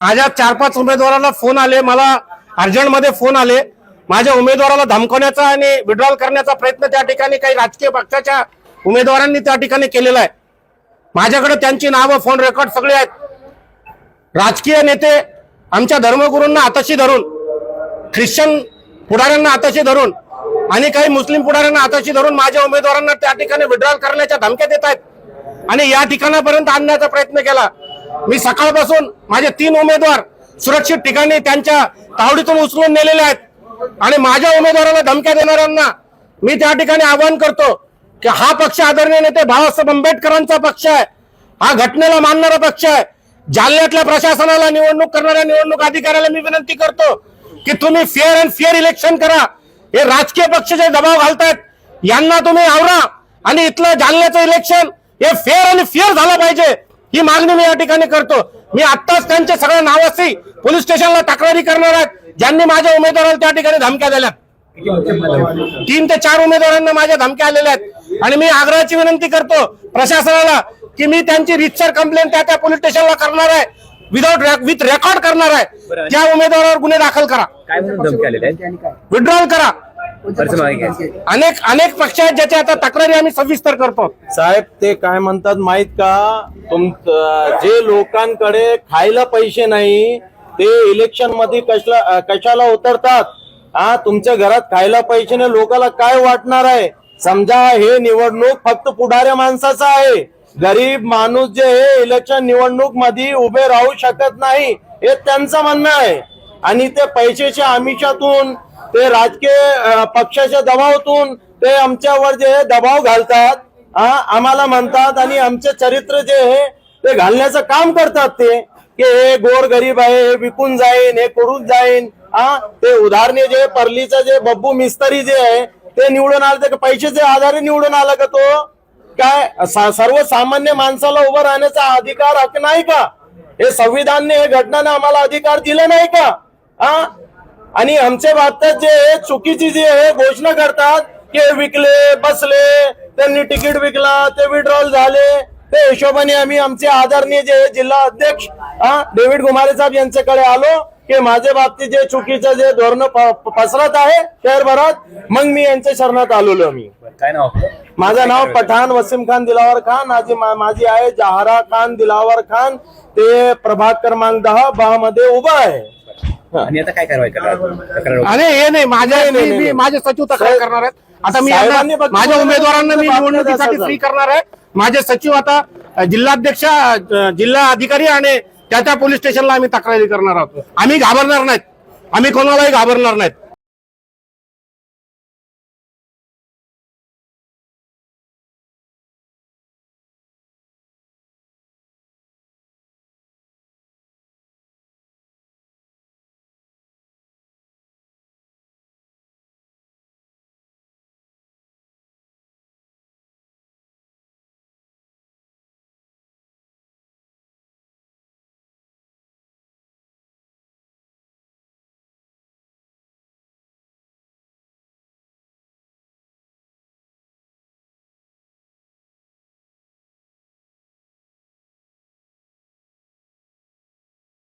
माझ्या 4-5 उमेदवारांना फोन आले, मला अर्जंटमध्ये फोन आले। माझ्या उमेदवाराला धमकवण्याचा आणि विड्रॉल करण्याचा प्रयत्न त्या ठिकाणी काही राजकीय पक्षाच्या उमेदवारांनी त्या ठिकाणी केलेला आहे। माझ्याकडे त्यांची नावं, फोन रेकॉर्ड सगळे आहेत। राजकीय नेते आमच्या धर्मगुरूंना हाताशी धरून, ख्रिश्चन पुढाऱ्यांना हाताशी धरून आणि काही मुस्लिम पुढाऱ्यांना हाताशी धरून माझ्या उमेदवारांना त्या ठिकाणी विड्रॉल करण्याच्या धमक्या देत आहेत आणि या ठिकाणापर्यंत आणण्याचा प्रयत्न केला। मी सकाळपासून माझे 3 उमेदवार सुरक्षित ठिकाणी त्यांच्या तावडीतून उचलून नेलेले आहेत आणि माझ्या उमेदवाराला धमक्या देणाऱ्यांना मी त्या ठिकाणी आवाहन करतो की हा पक्ष आदरणीय नेते बाळासाहेब आंबेडकरांचा पक्ष आहे, हा घटनेला मानणारा पक्ष आहे। जालन्यातल्या प्रशासनाला, निवडणूक करणाऱ्या निवडणूक अधिकाऱ्याला मी विनंती करतो की तुम्ही फेअर अँड फेअर इलेक्शन करा। हे राजकीय पक्ष जे दबाव घालतायत यांना तुम्ही आवरा आणि इथलं जालन्याचं इलेक्शन हे फेअर आणि फेअर झालं पाहिजे, ही मागणी मी या ठिकाणी करतो। मी आत्ताच त्यांच्या सगळ्या नावाशी पोलीस स्टेशनला तक्रारी करणार आहेत ज्यांनी माझ्या उमेदवाराला त्या ठिकाणी धमक्या दिल्या। 3 ते 4 उमेदवारांना माझ्या धमक्या आलेल्या आहेत आणि मी आग्रहाची विनंती करतो प्रशासनाला की मी त्यांची रितसर कंप्लेंट त्या पोलीस स्टेशनला करणार आहे, विथ रेकॉर्ड करणार आहे। त्या उमेदवारावर गुन्हे दाखल करा, काय म्हणून धमकी आलेली आहे, विड्रॉल करा। अनेक पक्ष आहेत ज्याच्या आता तक्रारी आम्ही सविस्तर करतो। साहेब ते काय म्हणतात माहित का, जे लोकांकडे खायला पैसे नाही ते इलेक्शन मध्ये कशाला उतरतात? तुमच्या घरात खायला पैसे नाही, लोकांना काय वाटणार आहे? समजा हे निवडणूक फक्त पुढाऱ्या माणसाचं आहे, गरीब माणूस जे हे इलेक्शन निवडणूक मध्ये उभे राहू शकत नाही हे त्यांचं म्हणणं आहे आणि ते पैशाच्या आमिषातून, ते राजकीय पक्षाच्या दबावातून ते आमच्यावर जे दबाव घालतात, आम्हाला म्हणतात आणि आमचे चरित्र जे आहे ते घालण्याचं काम करतात ते की हे गोर गरीब आहे, हे विकून जाईन, हे करून जाईन। ते उदाहरणे जे परलीचं जे बब्बू मिस्त्री जे आहे ते निवडून आलं तर पैशाच्या आधारे निवडून आला का तो? काय सर्वसामान्य माणसाला उभं राहण्याचा अधिकार हक्क नाही का? हे संविधानने, हे घटनाने आम्हाला अधिकार दिला नाही का? आणि आमच्या बाबतीत जे चुकीची जी आहे घोषणा करतात की विकले, बसले, त्यांनी तिकीट विकला, ते विड्रॉल झाले, ते हिशोबाने आम्ही आमचे आदरणीय जे जिल्हा अध्यक्ष डेव्हिड गुमारे साहेब यांच्याकडे आलो की माझ्या बाबतीत जे चुकीचं जे धोरण पसरत आहे शहरभरात, मग मी यांच्या शरणात आलेलो। मी काय नाव? माझं नाव पठाण वसीम खान दिलावर खान, माझी आहे जहारा खान दिलावर खान, ते प्रभाग क्रमांक 10 मध्ये उभा आहे। आणि आता काय कारवाई करणार? अरे हे नाही, माझे सचिव तक्रार करणार आहेत। आता मी माझ्या उमेदवारांना मी निवडणुकीसाठी फ्री करणार आहे। माझे सचिव आता जिल्हाध्यक्ष, जिल्हा अधिकारी आणि त्या पोलीस स्टेशनला आम्ही तक्रारी करणार आहोत। आम्ही घाबरणार नाहीत, आम्ही कोणालाही घाबरणार नाहीत।